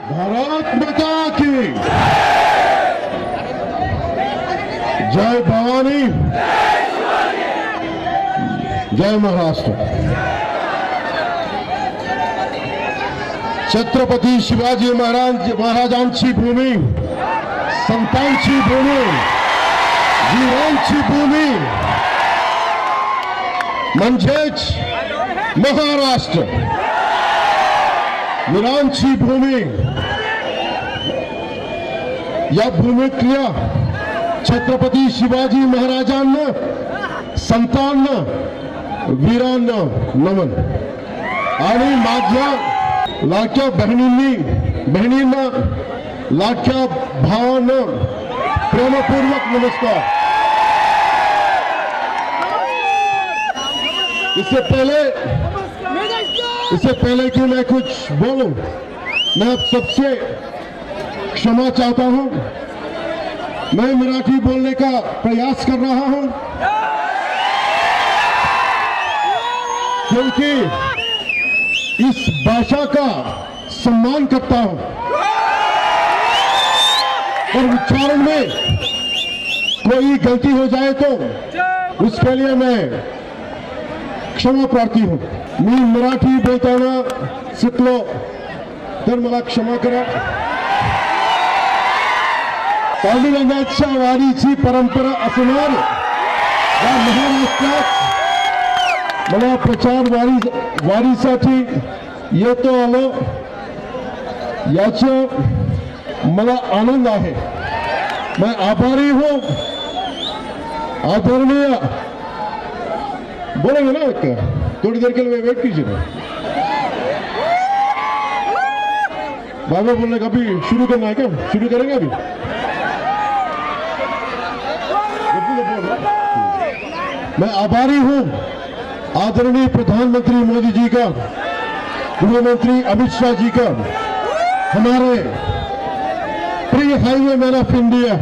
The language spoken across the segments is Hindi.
भारत माता की जय भवानी, जय महाराष्ट्र। छत्रपती शिवाजी महाराजांची भूमी, संतांची भूमी, वीरांची भूमी म्हणजेच महाराष्ट्र। वीरांची भूमी, या भूमीतल्या छत्रपती शिवाजी महाराजांना, संतांना, वीरांना नमन। आणि माझ्या लाडक्या बहिणींना, लाडक्या भावांना प्रेमपूर्वक नमस्कार। इससे पहले कि मैं कुछ बोलूं, मैं आप सबसे क्षमा चाहता हूं। मैं मराठी बोलने का प्रयास कर रहा हूं क्योंकि इस भाषा का सम्मान करता हूं और उच्चारण में कोई गलती हो जाए तो उसके लिए मैं क्षमा प्रार्थी हूं। मी मराठी बोलताना शिकलो तर मला क्षमा करा। पांडुरंगाच्या वारीची परंपरा असणार या महाराष्ट्रात मला प्रचार वारीसाठी येतो आलो याचा मला आनंद आहे। मैं आभारी हूं। आदरणीय बोलेंगे ना, थोड़ी देर के लिए वेट कीजिए। बाबा बोलने का अभी शुरू करना है क्या? शुरू करेंगे अभी? मैं आभारी हूं आदरणीय प्रधानमंत्री मोदी जी का, गृहमंत्री अमित शाह जी का, हमारे प्रिय highway man of India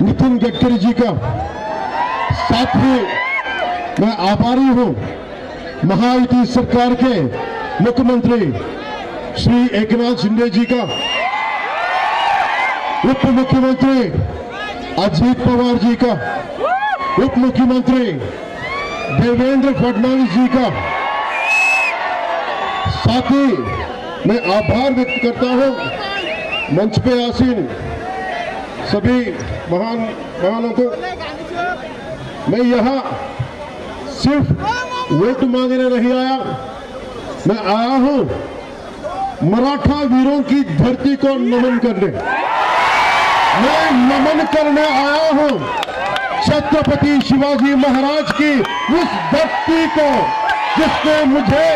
Nitin Gadkari ji का, साथ ही मैं आभारी हूं महायुति सरकार के मुख्यमंत्री श्री एकनाथ शिंदे जी का, उप मुख्यमंत्री अजित पवार जी का, उप मुख्यमंत्री देवेंद्र फडणवीस जी का। साथ ही मैं आभार व्यक्त करता हूं मंच पे आसीन सभी महानों को। मैं यहां सिर्फ वोट मांगने नहीं आया, मैं आया हूं मराठा वीरों की धरती को नमन करने। मैं नमन करने आया हूं छत्रपति शिवाजी महाराज की उस धरती को जिसने मुझे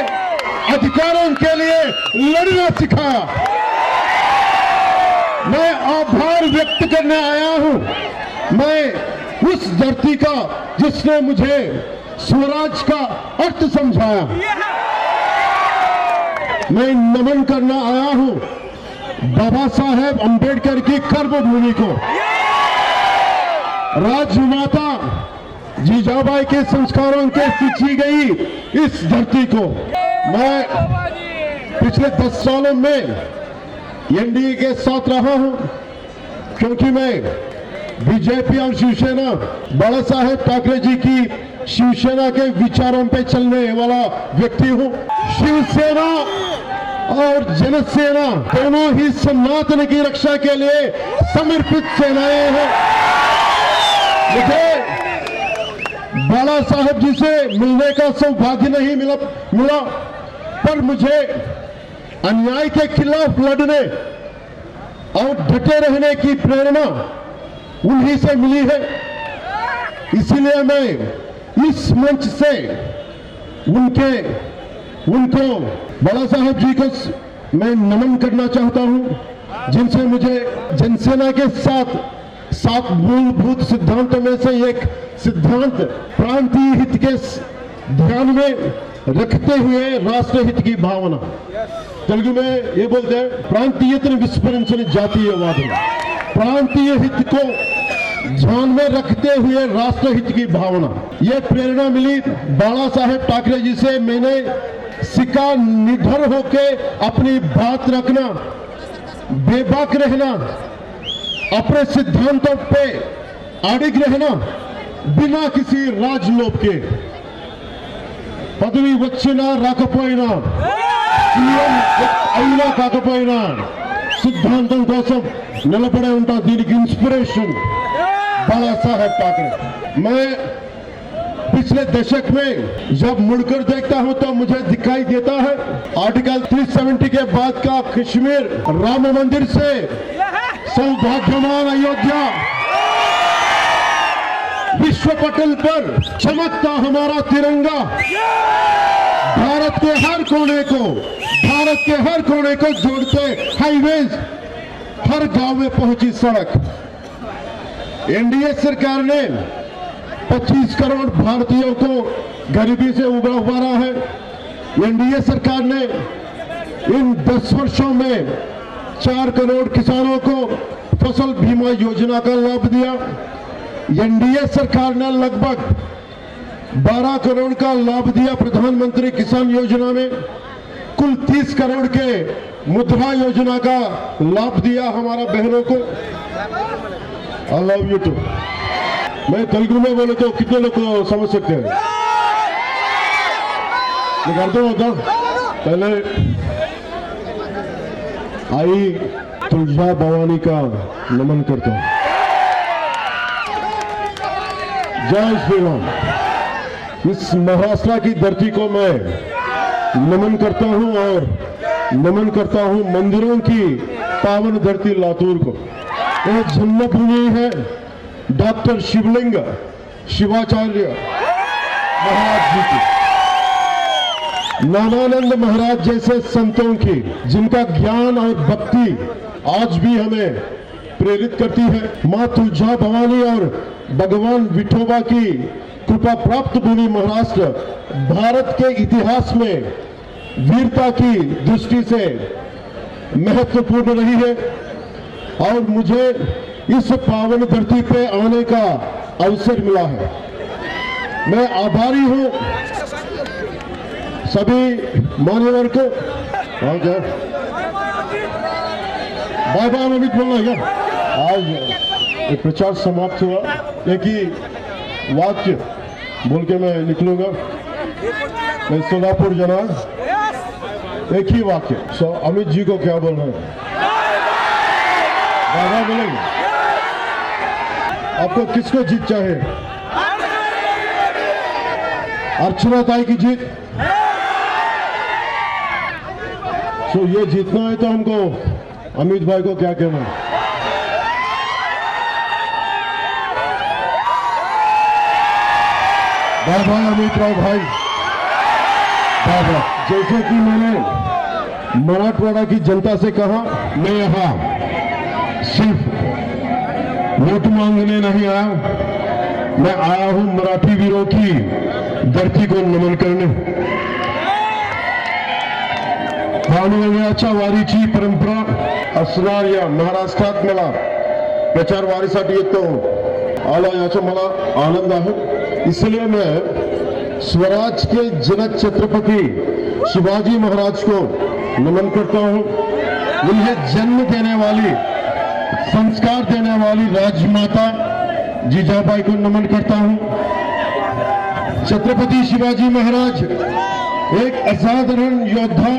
अधिकारों के लिए लड़ना सिखाया। मैं आभार व्यक्त करने आया हूं मैं उस धरती का जिसने मुझे स्वराज का अर्थ समझाया। मैं नमन करना आया हूं बाबा साहेब अंबेडकर की कर्मभूमि को, राजमाता जीजाबाई के संस्कारों के सींची गई इस धरती को। मैं पिछले 10 सालों में एनडीए के साथ रहा हूं क्योंकि मैं बीजेपी और शिवसेना, बाला साहेब ठाकरे जी की शिवसेना के विचारों पे चलने वाला व्यक्ति हूं। शिवसेना और जनसेना दोनों ही सनातन की रक्षा के लिए समर्पित सेनाएं हैं। मुझे बाला साहेब जी से मिलने का सौभाग्य नहीं मिला, पर मुझे अन्याय के खिलाफ लड़ने और डटे रहने की प्रेरणा उन्हीं से मिली है। इसीलिए मैं इस मंच से उनको बाला साहेब जी को मैं नमन करना चाहता हूं, जिनसे मुझे जनसेना के सात मूलभूत सिद्धांतों में से एक सिद्धांत प्रांतीय हित के ध्यान में रखते हुए राष्ट्र हित की भावना, तेलुगु में ये बोलते हैं प्रांतीयतन विस्मరించని जातीयवाद। प्रांतीय हित को ध्यान में रखते हुए राष्ट्र हित की भावना, ये प्रेरणा मिली बाला साहेब ठाकरे जी से। मैंने सीखा निडर होके अपनी बात रखना, बेबाक रहना, अपने सिद्धांतों पे अड़िग रहना, बिना किसी राजलोभ के, पदवी वच्चिना राకపోయినా, సీఎం అయినా కాకపోయినా सिद्धांतों కోసం నిలబడే ఉంటా. దీనికి इंस्पिरेशन बाला साहेब ठाकरे. मैं पिछले दशक में जब मुड़कर देखता हूं तो मुझे दिखाई देता है आर्टिकल 370 के बाद का कश्मीर राम मंदिर से सौभाग्यवान अयोध्या, विश्व पटल पर चमकता हमारा तिरंगा, भारत के हर कोने को जोड़ते हाईवेज, हर गांव में पहुंची सड़क. एनडीए सरकार ने 25 करोड़ भारतीयों को गरीबी से उबारा है. एनडीए सरकार ने इन 10 वर्षों में 4 करोड़ किसानों को फसल बीमा योजना का लाभ दिया. एनडीए सरकार ने लगभग 12 करोड़ का लाभ दिया प्रधानमंत्री किसान योजना में. कुल 30 करोड़ के मुद्रा योजना का लाभ दिया हमारा बहनों को. I love you too. मैं तेलुगु में बोले तो कितने लोग समझ सकते हैं? अर्थ होता. पहले आई तुलजा भवानी का नमन करता हूं. जय श्री राम. इस महाराष्ट्र की धरती को मैं नमन करता हूं और नमन करता हूं मंदिरों की पावन धरती लातूर को. यह जन्मभूमि है डॉक्टर शिवलिंग शिवाचार्य महाराज जी की, नानानंद महाराज जैसे संतों की, जिनका ज्ञान और भक्ति आज भी हमें प्रेरित करती है. मां तुलजा भवानी और भगवान विठोबा की कृपा प्राप्त भूमि महाराष्ट्र भारत के इतिहास में वीरता की दृष्टि से महत्वपूर्ण रही है और मुझे इस पावन धरती पे आने का अवसर मिला है. मैं आभारी हूं सभी मान्यवर को. क्या बाय बाय अमित बोलना है क्या? आज एक प्रचार समाप्त हुआ. एक ही वाक्य बोल के मैं निकलूंगा. मैं सोलापुर जना, एक ही वाक्य. अमित जी को क्या बोलना है? बाबा बोलेंगे. आपको किसको जीत चाहे? अर्चना ताई की जीत. ये जीतना है तो हमको अमित भाई को क्या कहना है? बाबा अमित राव भाई. बाबा, जैसे कि मैंने मराठवाड़ा की जनता से कहा, मैं यहां सिर्फ वोट मांगने नहीं आया, मैं आया हूं मराठी वीरों की धरती को नमन करने. पावनवण्याच्या वारीची परंपरा असणार या महाराष्ट्रात मला प्रचार वारीसाठी येतो आला, याचा मला आनंद आहे. इसलिए मैं स्वराज के जनक छत्रपति शिवाजी महाराज को नमन करता हूं. उन्हें जन्म देने वाली, संस्कार देने वाली राजमाता जीजाबाई को नमन करता हूं. छत्रपति शिवाजी महाराज एक असाधारण योद्धा,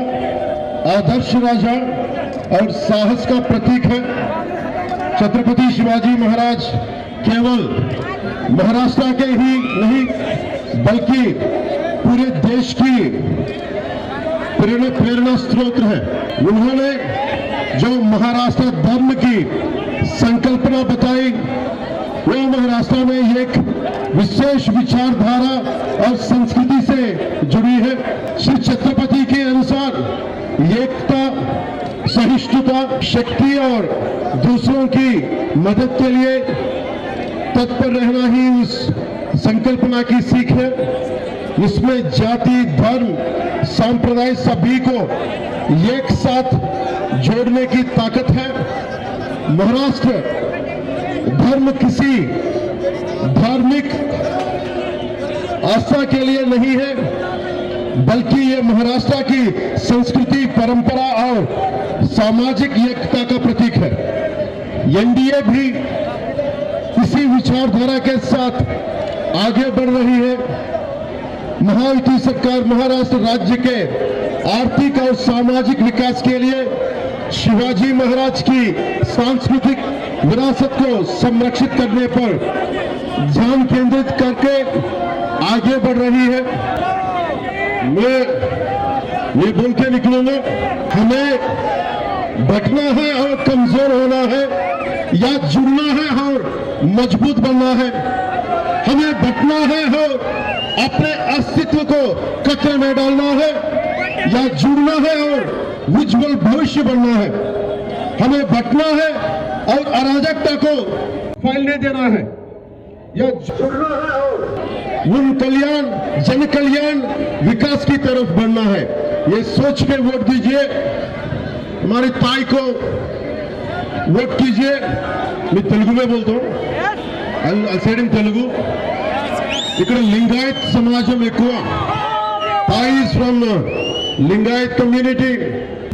आदर्श राजा और साहस का प्रतीक है. छत्रपति शिवाजी महाराज केवल महाराष्ट्र के ही नहीं बल्कि पूरे देश की प्रेरणा स्रोत है. उन्होंने जो महाराष्ट्र धर्म की संकल्पना बताई, वो महाराष्ट्र में एक विशेष विचारधारा और संस्कृति से जुड़ी है. श्री छत्रपति के अनुसार एकता, सहिष्णुता, शक्ति और दूसरों की मदद के लिए तत्पर रहना ही उस संकल्पना की सीख है. इसमें जाति, धर्म, संप्रदाय सभी को एक साथ जोड़ने की ताकत है. महाराष्ट्र धर्म किसी धार्मिक आस्था के लिए नहीं है, बल्कि ये महाराष्ट्र की संस्कृति, परंपरा और सामाजिक एकता का प्रतीक है। एनडीए भी इसी विचारधारा के साथ आगे बढ़ रही है। महायुति सरकार महाराष्ट्र राज्य के आर्थिक और सामाजिक विकास के लिए शिवाजी महाराज की सांस्कृतिक विरासत को संरक्षित करने पर ध्यान केंद्रित करके आगे बढ़ रही है। मैं ये बोल के निकलूंगा, हमें बटना है और कमजोर होना है या जुड़ना है और मजबूत बनना है। हमें बटना है और अपने अस्तित्व को कचरे में डालना है या जुड़ना है और उज्जवल भविष्य बनना है। हमें बटना है और अराजकता को फैलने देना है या जुड़ना है और उन कल्याण, जन कल्याण, विकास की तरफ बढ़ना है। ये सोच के वोट दीजिए, हमारी ताई को वोट कीजिए। मैं तेलुगु में बोलता हूँ, सेड इन तेलुगु। ఇక్కడ లింగాయత్ సమాజం ఎక్కువ. తాయి ఇస్ ఫ్రమ్ లింగాయత్ కమ్యూనిటీ.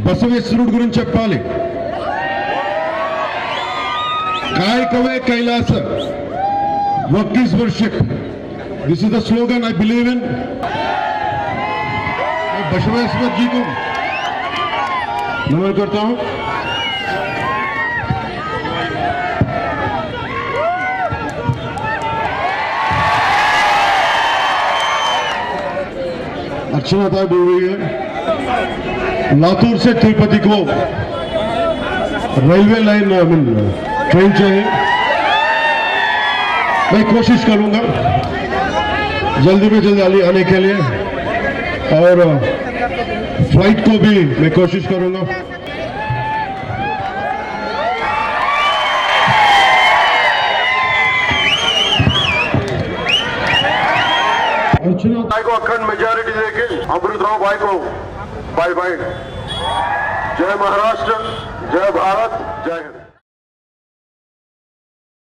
బసవేశ్వరుడు గురించి చెప్పాలి. కాయకవే కైలాస, work is worship. This is the slogan I believe in. Basaveshwar ji को नमन करता हूं. अर्चना ताई बोल रही है लातूर से तिरुपति को रेलवे लाइन ट्रेन चाहिए. मैं कोशिश करूंगा जल्दी में जल्दी आने के लिए और फ्लाइट को भी मैं कोशिश करूंगा. अर्चना ताई को अखंड मेजॉरिटी देके अमृतराव भाई को बाय बाय. जय महाराष्ट्र, जय भारत, जय हिंद.